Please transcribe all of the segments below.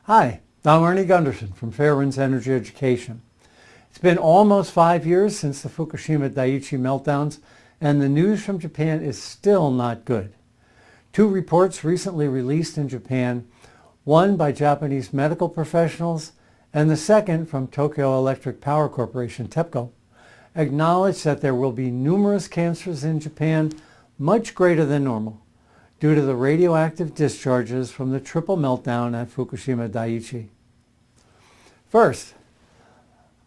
Hi, I'm Arnie Gunderson from Fairwinds Energy Education. It's been almost 5 years since the Fukushima Daiichi meltdowns, and the news from Japan is still not good. 2 reports recently released in Japan, one by Japanese medical professionals and the second from Tokyo Electric Power Corporation, TEPCO, acknowledge that there will be numerous cancers in Japan much greater than normal due to the radioactive discharges from the triple meltdown at Fukushima Daiichi. First,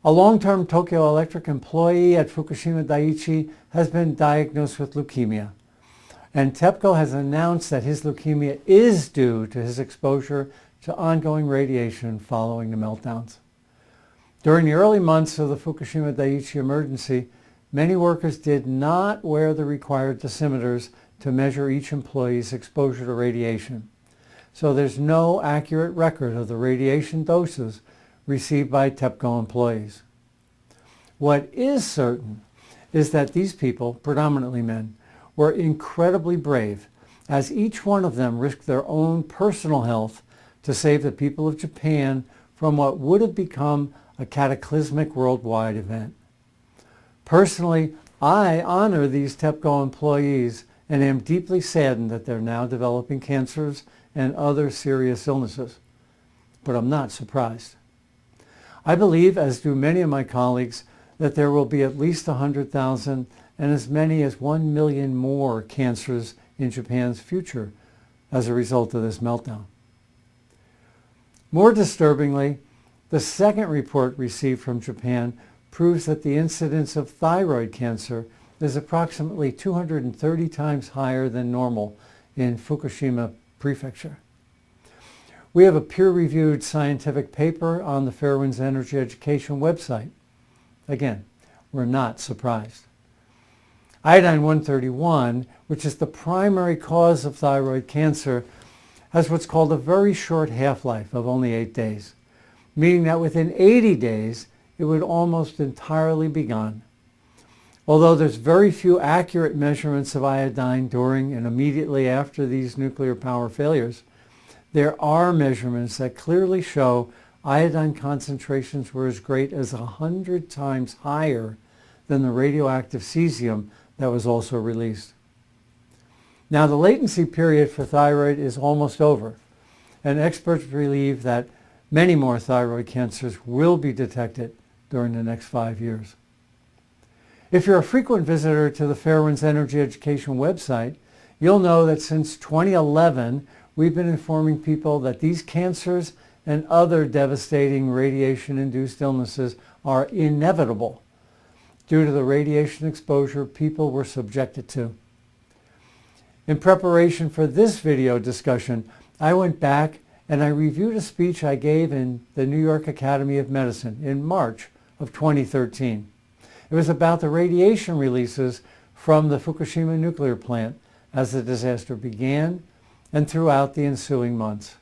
a long-term Tokyo Electric employee at Fukushima Daiichi has been diagnosed with leukemia, and TEPCO has announced that his leukemia is due to his exposure to ongoing radiation following the meltdowns. During the early months of the Fukushima Daiichi emergency, many workers did not wear the required dosimeters to measure each employee's exposure to radiation. So there's no accurate record of the radiation doses received by TEPCO employees. What is certain is that these people, predominantly men, were incredibly brave, as each one of them risked their own personal health to save the people of Japan from what would have become a cataclysmic worldwide event. Personally, I honor these TEPCO employees and am deeply saddened that they're now developing cancers and other serious illnesses. But I'm not surprised. I believe, as do many of my colleagues, that there will be at least 100,000 and as many as 1 million more cancers in Japan's future as a result of this meltdown. More disturbingly, the second report received from Japan proves that the incidence of thyroid cancer is approximately 230 times higher than normal in Fukushima Prefecture. We have a peer-reviewed scientific paper on the Fairwinds Energy Education website. Again, we're not surprised. Iodine-131, which is the primary cause of thyroid cancer, has what's called a very short half-life of only 8 days, meaning that within 80 days, it would almost entirely be gone. Although there's very few accurate measurements of iodine during and immediately after these nuclear power failures, there are measurements that clearly show iodine concentrations were as great as 100 times higher than the radioactive cesium that was also released. Now, the latency period for thyroid is almost over, and experts believe that many more thyroid cancers will be detected during the next 5 years. If you're a frequent visitor to the Fairwinds Energy Education website, you'll know that since 2011, we've been informing people that these cancers and other devastating radiation-induced illnesses are inevitable due to the radiation exposure people were subjected to. In preparation for this video discussion, I went back and I reviewed a speech I gave in the New York Academy of Medicine in March of 2013. It was about the radiation releases from the Fukushima nuclear plant as the disaster began and throughout the ensuing months.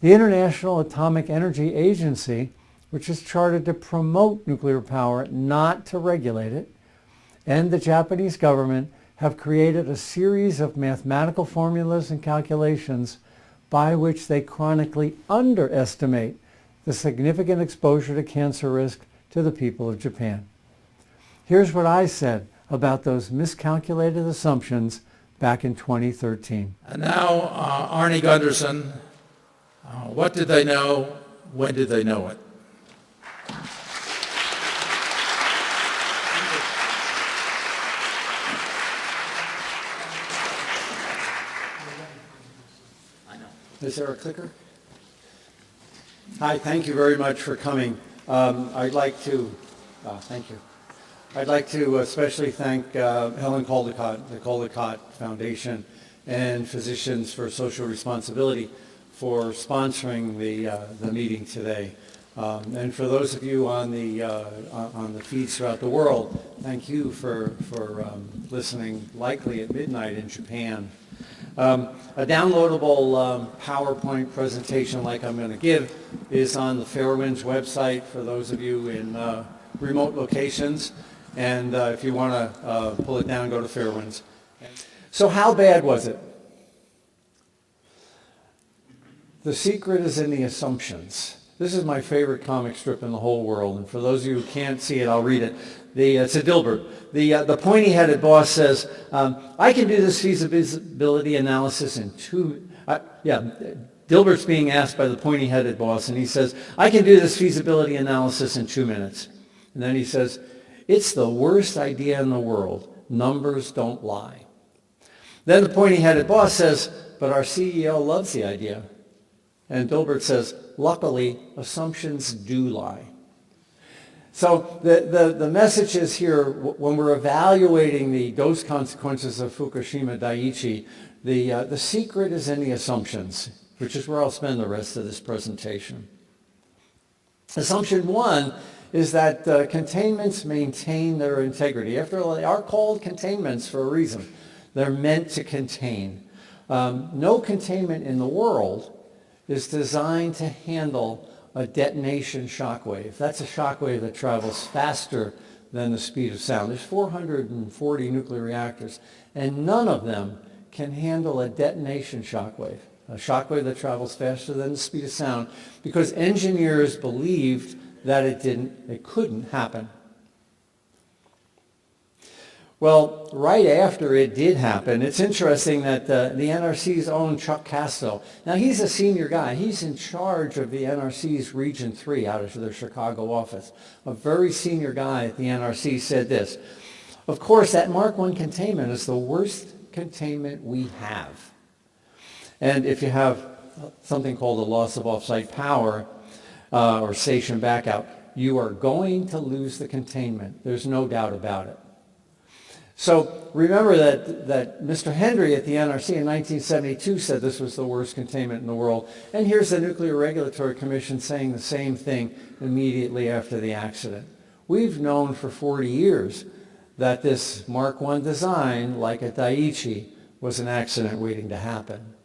The International Atomic Energy Agency, which is chartered to promote nuclear power, not to regulate it, and the Japanese government have created a series of mathematical formulas and calculations by which they chronically underestimate the significant exposure to cancer risk to the people of Japan. Here's what I said about those miscalculated assumptions back in 2013. And now, Arnie Gunderson, what did they know? When did they know it? Is there a clicker? Hi, thank you very much for coming. I'd like to especially thank Helen Caldecott, the Caldecott Foundation, and Physicians for Social Responsibility for sponsoring the meeting today. And for those of you on the feeds throughout the world, thank you for listening, likely at midnight in Japan. A downloadable PowerPoint presentation like I'm going to give is on the Fairwinds website for those of you in remote locations. And if you want to pull it down, go to Fairwinds. So how bad was it? The secret is in the assumptions. This is my favorite comic strip in the whole world, and for those of you who can't see it, I'll read it. It's a Dilbert. The pointy-headed boss says, I can do this feasibility analysis in Dilbert's being asked by the pointy-headed boss, and he says, I can do this feasibility analysis in 2 minutes. And then he says, it's the worst idea in the world. Numbers don't lie. Then the pointy-headed boss says, but our CEO loves the idea. And Dilbert says, luckily, assumptions do lie. So the message is here, when we're evaluating the dose consequences of Fukushima Daiichi, the secret is in the assumptions, which is where I'll spend the rest of this presentation. Assumption one is that containments maintain their integrity. After all, they are called containments for a reason. They're meant to contain. No containment in the world is designed to handle a detonation shockwave. That's a shockwave that travels faster than the speed of sound. There's 440 nuclear reactors, and none of them can handle a detonation shockwave, a shockwave that travels faster than the speed of sound, because engineers believed that it couldn't happen. Well, right after it did happen, it's interesting that the NRC's own Chuck Casto, now he's a senior guy. He's in charge of the NRC's Region 3 out of their Chicago office. A very senior guy at the NRC said this, of course, that Mark I containment is the worst containment we have. And if you have something called a loss of offsite power or station backout, you are going to lose the containment. There's no doubt about it. So remember that Mr. Hendry at the NRC in 1972 said this was the worst containment in the world. And here's the Nuclear Regulatory Commission saying the same thing immediately after the accident. We've known for 40 years that this Mark I design, like at Daiichi, was an accident waiting to happen.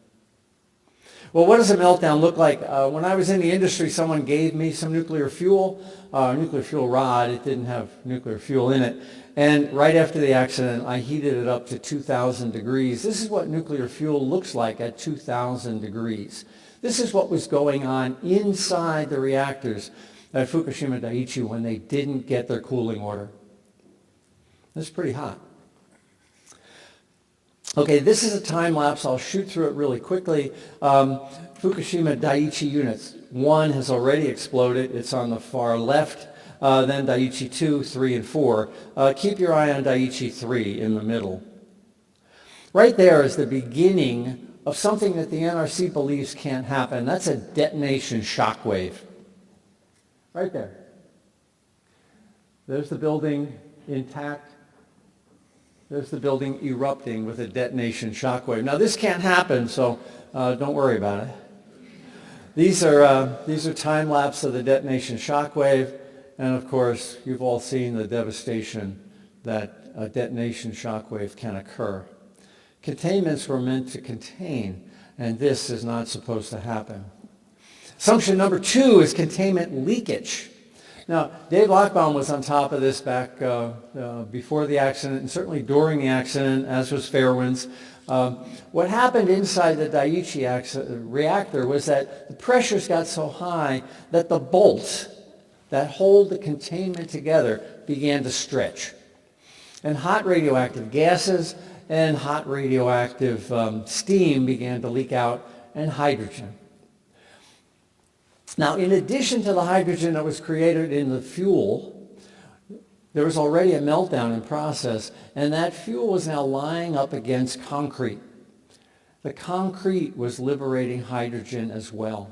Well, what does a meltdown look like? When I was in the industry, someone gave me some nuclear fuel rod. It didn't have nuclear fuel in it. And right after the accident, I heated it up to 2,000 degrees. This is what nuclear fuel looks like at 2,000 degrees. This is what was going on inside the reactors at Fukushima Daiichi when they didn't get their cooling order. It's pretty hot. Okay, this is a time lapse. I'll shoot through it really quickly. Fukushima Daiichi units 1 has already exploded. It's on the far left. Then Daiichi 2, 3, and 4. Keep your eye on Daiichi 3 in the middle. Right there is the beginning of something that the NRC believes can't happen. That's a detonation shockwave. Right there. There's the building intact. There's the building erupting with a detonation shockwave. Now this can't happen, so don't worry about it. These are time lapse of the detonation shockwave, and of course you've all seen the devastation that a detonation shockwave can occur. Containments were meant to contain, and this is not supposed to happen. Assumption number 2 is containment leakage. Now, Dave Lochbaum was on top of this back before the accident, and certainly during the accident, as was Fairwind's. What happened inside the Daiichi reactor was that the pressures got so high that the bolts that hold the containment together began to stretch. And hot radioactive gases and hot radioactive steam began to leak out, and hydrogen. Now, in addition to the hydrogen that was created in the fuel, there was already a meltdown in process, and that fuel was now lying up against concrete. The concrete was liberating hydrogen as well.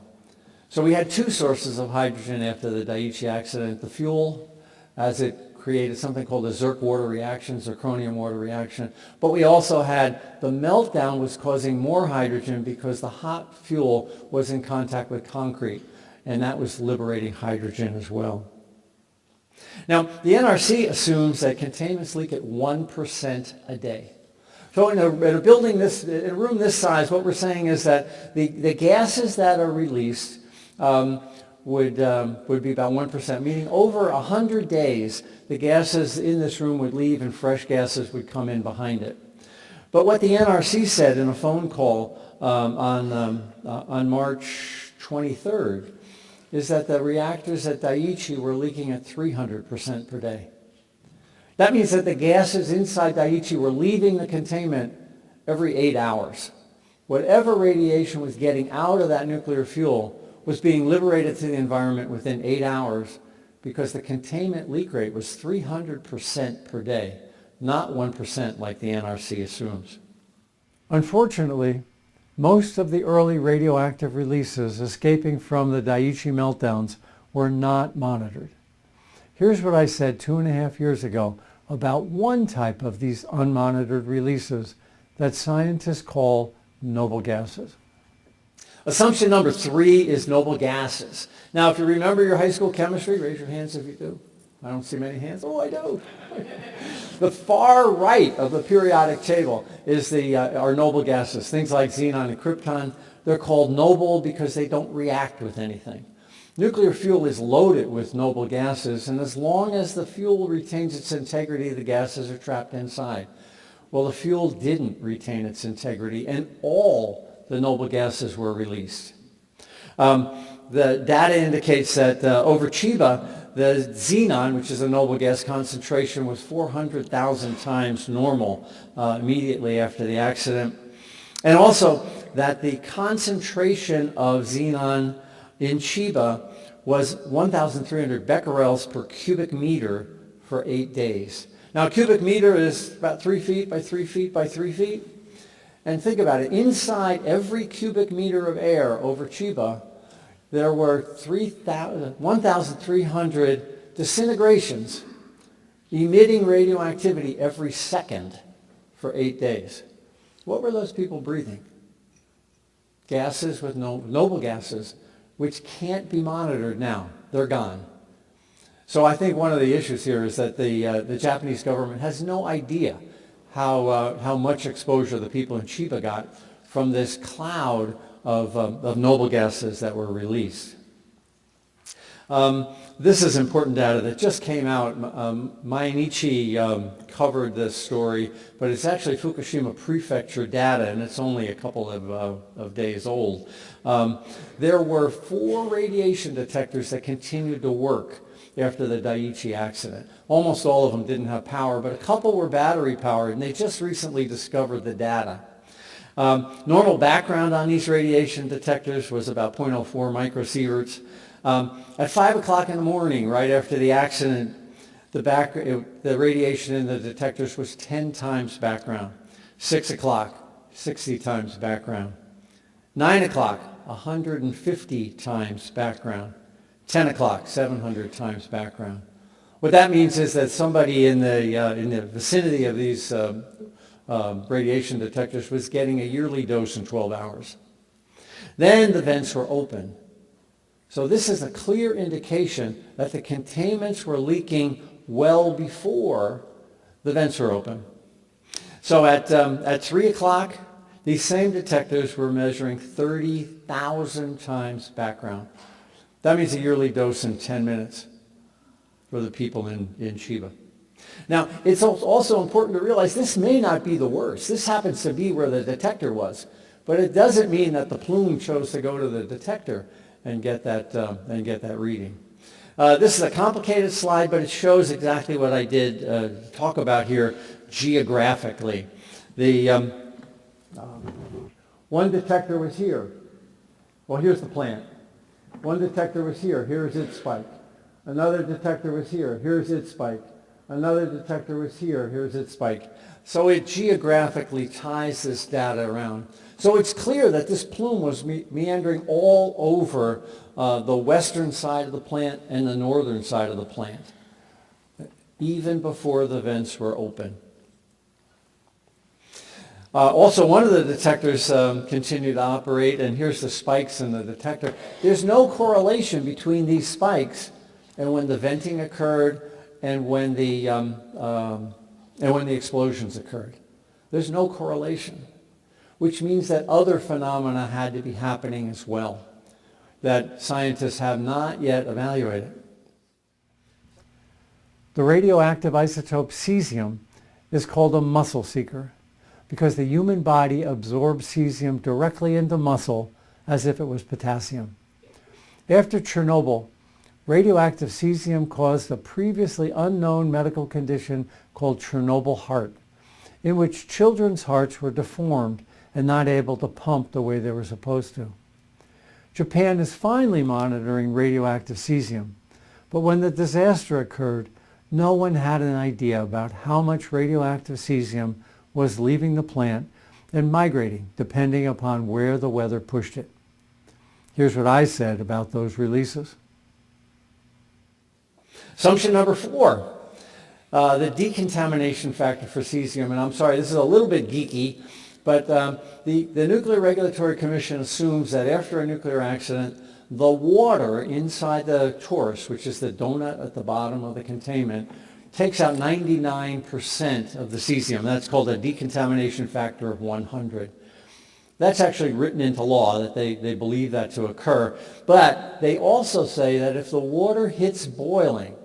So we had 2 sources of hydrogen after the Daiichi accident. The fuel, as it created something called a Zirk water reaction, zirconium water reaction. But we also had the meltdown was causing more hydrogen because the hot fuel was in contact with concrete, and that was liberating hydrogen as well. Now, the NRC assumes that containments leak at 1% a day. So in a building in a room this size, what we're saying is that the gases that are released would be about 1%, meaning over 100 days, the gases in this room would leave and fresh gases would come in behind it. But what the NRC said in a phone call on March 23rd is that the reactors at Daiichi were leaking at 300% per day. That means that the gases inside Daiichi were leaving the containment every 8 hours. Whatever radiation was getting out of that nuclear fuel was being liberated to the environment within 8 hours because the containment leak rate was 300% per day, not 1% like the NRC assumes. Unfortunately, most of the early radioactive releases escaping from the Daiichi meltdowns were not monitored. Here's what I said 2.5 years ago about one type of these unmonitored releases that scientists call noble gases. Assumption number 3 is noble gases. Now, if you remember your high school chemistry, raise your hands if you do. I don't see many hands. Oh, I do. The far right of the periodic table is our noble gases, things like xenon and krypton. They're called noble because they don't react with anything. Nuclear fuel is loaded with noble gases, and as long as the fuel retains its integrity, the gases are trapped inside. Well, the fuel didn't retain its integrity, and all the noble gases were released. The data indicates that over Chiba, the xenon, which is a noble gas concentration, was 400,000 times normal immediately after the accident. And also that the concentration of xenon in Chiba was 1,300 becquerels per cubic meter for 8 days. Now, a cubic meter is about 3 feet by 3 feet by 3 feet. And think about it. Inside every cubic meter of air over Chiba, there were 1,300 disintegrations emitting radioactivity every second for 8 days. What were those people breathing? Gases with noble gases, which can't be monitored now. They're gone. So I think one of the issues here is that the Japanese government has no idea how much exposure the people in Chiba got from this cloud of noble gases that were released. This is important data that just came out. Daiichi covered this story, but it's actually Fukushima prefecture data, and it's only a couple of days old. There were 4 radiation detectors that continued to work after the Daiichi accident. Almost all of them didn't have power, but a couple were battery powered, and they just recently discovered the data. Normal background on these radiation detectors was about 0.04 microsieverts. At 5 o'clock in the morning, right after the accident, the radiation in the detectors was 10 times background. 6 o'clock, 60 times background. 9 o'clock, 150 times background. 10 o'clock, 700 times background. What that means is that somebody in the vicinity of these radiation detectors was getting a yearly dose in 12 hours. Then the vents were open. So this is a clear indication that the containments were leaking well before the vents were open. So at 3 o'clock, these same detectors were measuring 30,000 times background. That means a yearly dose in 10 minutes for the people in Chiba. Now, it's also important to realize this may not be the worst. This happens to be where the detector was. But it doesn't mean that the plume chose to go to the detector and get that reading. This is a complicated slide, but it shows exactly what I did talk about here geographically. The one detector was here. Well, here's the plant. One detector was here. Here's its spike. Another detector was here. Here's its spike. Another detector was here. Here's its spike. So it geographically ties this data around. So it's clear that this plume was meandering all over the western side of the plant and the northern side of the plant, even before the vents were open. Also, one of the detectors continued to operate, and here's the spikes in the detector. There's no correlation between these spikes and when the venting occurred and when the explosions occurred. There's no correlation, which means that other phenomena had to be happening as well that scientists have not yet evaluated. The radioactive isotope cesium is called a muscle seeker. because the human body absorbs cesium directly into muscle as if it was potassium. After Chernobyl, radioactive cesium caused a previously unknown medical condition called Chernobyl heart, in which children's hearts were deformed and not able to pump the way they were supposed to. Japan is finally monitoring radioactive cesium, but when the disaster occurred, no one had an idea about how much radioactive cesium was leaving the plant and migrating depending upon where the weather pushed it. Here's what I said about those releases. Assumption number 4, the decontamination factor for cesium. And I'm sorry, this is a little bit geeky, but the Nuclear Regulatory Commission assumes that after a nuclear accident, the water inside the torus, which is the donut at the bottom of the containment, takes out 99% of the cesium. That's called a decontamination factor of 100. That's actually written into law that they believe that to occur. But they also say that if the water hits boiling,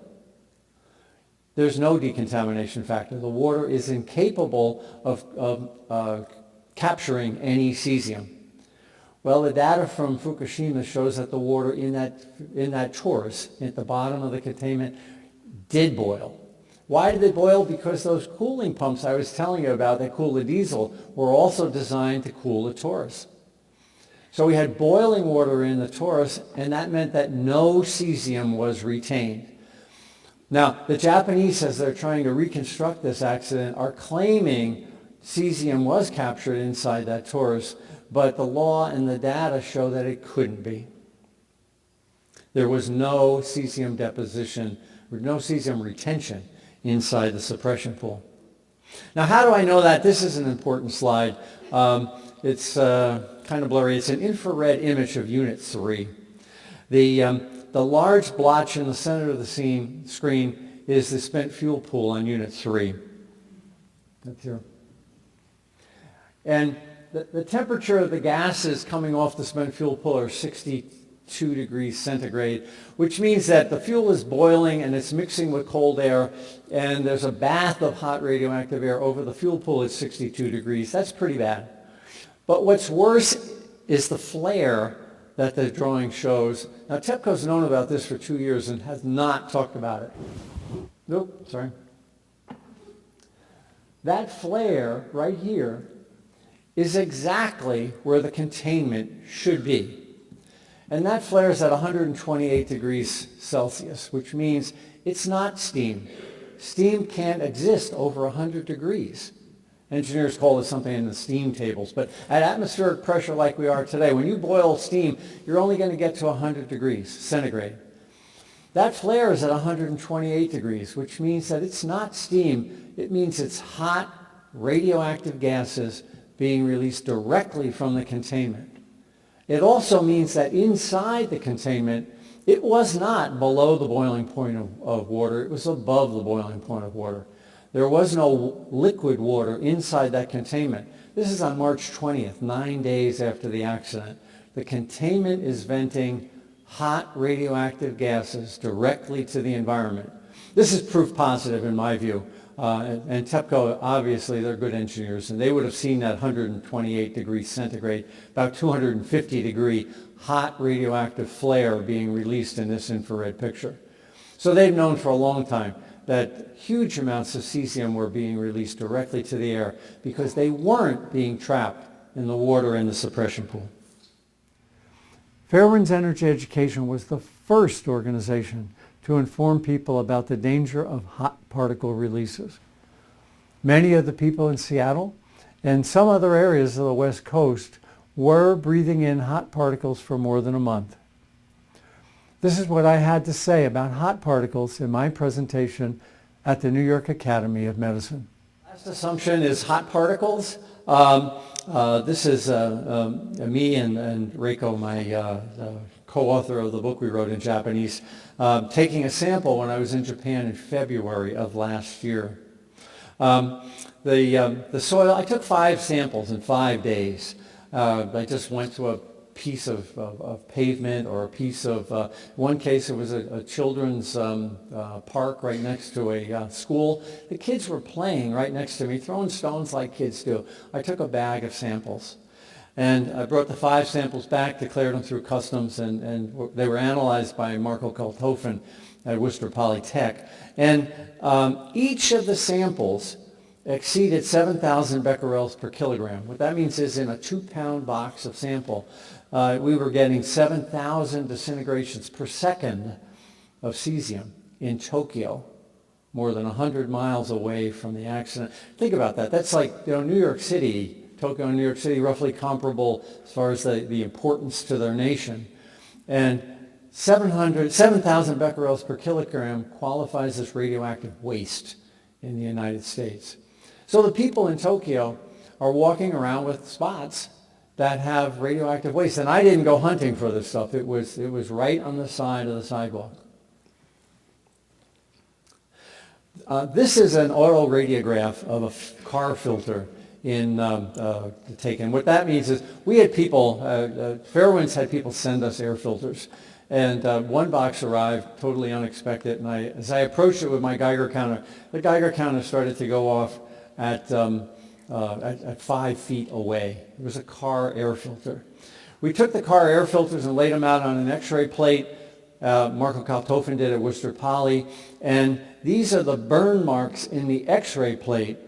there's no decontamination factor. The water is incapable of capturing any cesium. Well, the data from Fukushima shows that the water in that torus at the bottom of the containment did boil. Why did they boil? Because those cooling pumps I was telling you about that cool the diesel were also designed to cool the torus. So we had boiling water in the torus, and that meant that no cesium was retained. Now, the Japanese, as they're trying to reconstruct this accident, are claiming cesium was captured inside that torus, but the law and the data show that it couldn't be. There was no cesium deposition, or no cesium retention inside the suppression pool. Now, how do I know that? This is an important slide. It's kind of blurry. It's an infrared image of Unit 3. The large blotch in the center of the screen is the spent fuel pool on Unit 3. That's here. And the temperature of the gases coming off the spent fuel pool are 62 degrees centigrade, which means that the fuel is boiling and it's mixing with cold air, and there's a bath of hot radioactive air over the fuel pool at 62 degrees. That's pretty bad. But what's worse is the flare that the drawing shows. Now, TEPCO's known about this for 2 years and has not talked about it. Nope, sorry. That flare right here is exactly where the containment should be. And that flare is at 128 degrees Celsius, which means it's not steam. Steam can't exist over 100 degrees. Engineers call this something in the steam tables. But at atmospheric pressure like we are today, when you boil steam, you're only going to get to 100 degrees centigrade. That flare is at 128 degrees, which means that it's not steam. It means it's hot radioactive gases being released directly from the containment. It also means that inside the containment, it was not below the boiling point of water. It was above the boiling point of water. There was no liquid water inside that containment. This is on March 20th, 9 days after the accident. The containment is venting hot radioactive gases directly to the environment. This is proof positive in my view. And TEPCO, obviously, they're good engineers, and they would have seen that 128 degrees centigrade, about 250 degree hot radioactive flare being released in this infrared picture. So they've known for a long time that huge amounts of cesium were being released directly to the air because they weren't being trapped in the water in the suppression pool. Fairwinds Energy Education was the first organization to inform people about the danger of hot particle releases. Many of the people in Seattle and some other areas of the West Coast were breathing in hot particles for more than a month. This is what I had to say about hot particles in my presentation at the New York Academy of Medicine. Last assumption is hot particles. This is me and Reiko, my co-author of the book we wrote in Japanese, taking a sample when I was in Japan in February of last year. The soil, I took 5 samples in 5 days. I just went to piece of pavement or a piece of, one case it was a children's park right next to a school. The kids were playing right next to me, throwing stones like kids do. I took a bag of samples. And I brought the 5 samples back, declared them through customs, and they were analyzed by Marco Kalthofen at Worcester Polytech. And each of the samples exceeded 7,000 becquerels per kilogram. What that means is in a 2-pound box of sample, we were getting 7,000 disintegrations per second of cesium in Tokyo, more than 100 miles away from the accident. Think about that. That's like, New York City, Tokyo and New York City, roughly comparable as far as the importance to their nation. And 7,000 becquerels per kilogram qualifies as radioactive waste in the United States. So the people in Tokyo are walking around with spots that have radioactive waste. And I didn't go hunting for this stuff. It was right on the side of the sidewalk. This is an autoradiograph of a car filter in taken. What that means is we had people, Fairwinds had people send us air filters. And one box arrived totally unexpected. And as I approached it with my Geiger counter, the Geiger counter started to go off at 5 feet away. It was a car air filter. We took the car air filters and laid them out on an X-ray plate. Marco Kalthofen did at Worcester Poly. And these are the burn marks in the X-ray plate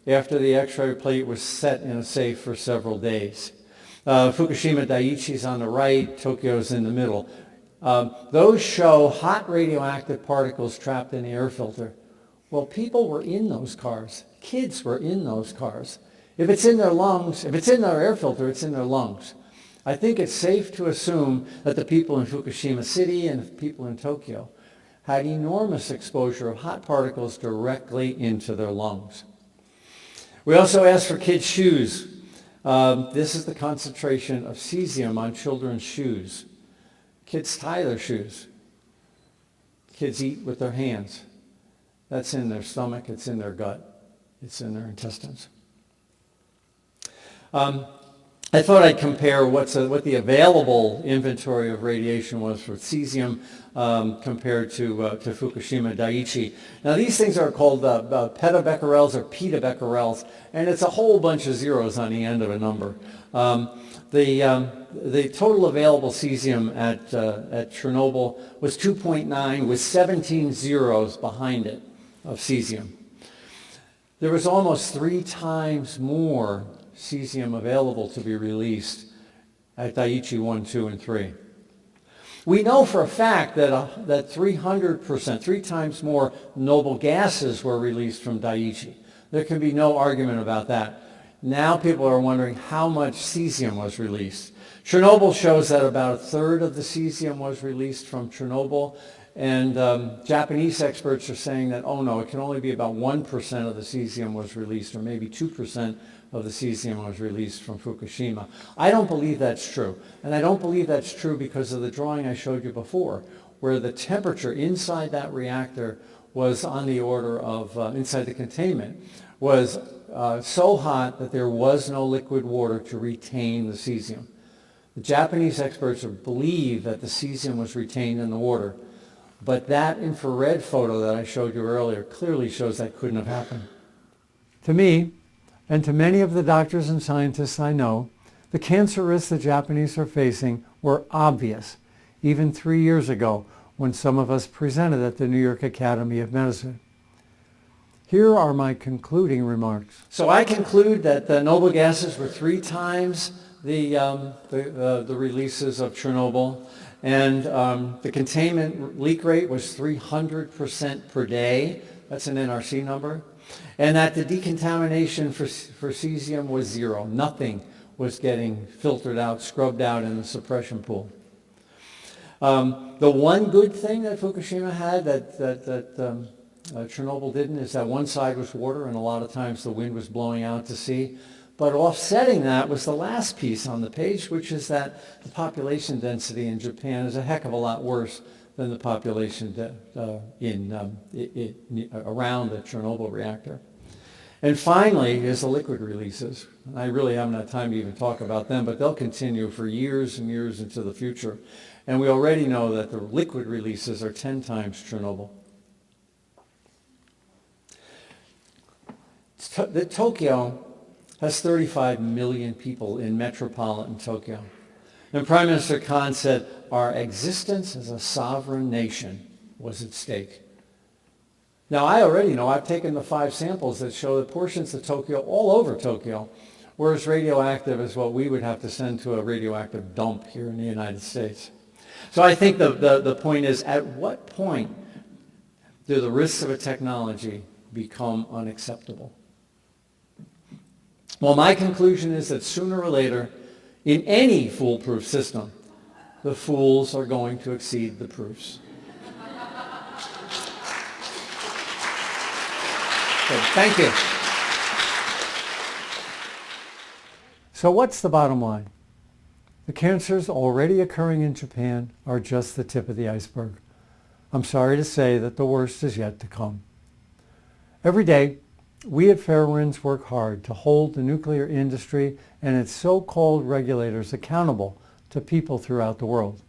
after the X-ray plate was set in a safe for several days. Fukushima Daiichi's on the right, Tokyo's in the middle. Those show hot radioactive particles trapped in the air filter. Well, people were in those cars. Kids were in those cars. If it's in their lungs, if it's in their air filter, it's in their lungs. I think it's safe to assume that the people in Fukushima City and the people in Tokyo had enormous exposure of hot particles directly into their lungs. We also asked for kids' shoes. This is the concentration of cesium on children's shoes. Kids tie their shoes. Kids eat with their hands. That's in their stomach. It's in their gut. It's in their intestines. I thought I'd compare what the available inventory of radiation was for cesium compared to Fukushima Daiichi. Now these things are called petabecquerels or petabecquerels, and it's a whole bunch of zeros on the end of a number. The total available cesium at Chernobyl was 2.9 with 17 zeros behind it of cesium. There was almost 3 times more cesium available to be released at Daiichi 1, 2, and 3. We know for a fact that 300%, 3 times more noble gases were released from Daiichi. There can be no argument about that. Now people are wondering how much cesium was released. Chernobyl shows that about 1/3 of the cesium was released from Chernobyl, and Japanese experts are saying that, oh no, it can only be about 1% of the cesium was released, or maybe 2% of the cesium was released from Fukushima. I don't believe that's true, and I don't believe that's true because of the drawing I showed you before, where the temperature inside that reactor was on the order of, inside the containment, was so hot that there was no liquid water to retain the cesium. The Japanese experts believe that the cesium was retained in the water, but that infrared photo that I showed you earlier clearly shows that couldn't have happened. To me, and to many of the doctors and scientists I know, the cancer risks the Japanese are facing were obvious, even 3 years ago when some of us presented at the New York Academy of Medicine. Here are my concluding remarks. So I conclude that the noble gases were 3 times the releases of Chernobyl, and the containment leak rate was 300% per day. That's an NRC number. And that the decontamination for cesium was 0. Nothing was getting filtered out, scrubbed out in the suppression pool. The one good thing that Fukushima had that Chernobyl didn't is that one side was water, and a lot of times the wind was blowing out to sea. But offsetting that was the last piece on the page, which is that the population density in Japan is a heck of a lot worse than the population around the Chernobyl reactor. And finally is the liquid releases. I really haven't had time to even talk about them, but they'll continue for years and years into the future. And we already know that the liquid releases are 10 times Chernobyl. Tokyo has 35 million people in metropolitan Tokyo. And Prime Minister Khan said, our existence as a sovereign nation was at stake. Now, I already know, I've taken the 5 samples that show that portions of Tokyo, all over Tokyo, were as radioactive as what we would have to send to a radioactive dump here in the United States. So I think the point is, at what point do the risks of a technology become unacceptable? Well, my conclusion is that sooner or later, in any foolproof system, the fools are going to exceed the proofs. Good. Thank you. So what's the bottom line? The cancers already occurring in Japan are just the tip of the iceberg. I'm sorry to say that the worst is yet to come. Every day, we at Fairewinds work hard to hold the nuclear industry and its so-called regulators accountable to people throughout the world.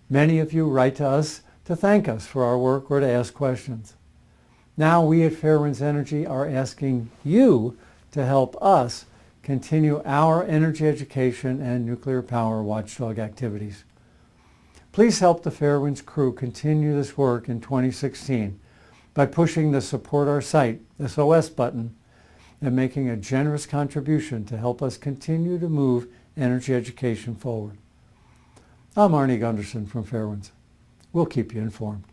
Many of you write to us to thank us for our work or to ask questions. Now we at Fairewinds Energy are asking you to help us continue our energy education and nuclear power watchdog activities. Please help the Fairewinds crew continue this work in 2016 by pushing the Support Our Site SOS button and making a generous contribution to help us continue to move energy education forward. I'm Arnie Gunderson from Fairewinds. We'll keep you informed.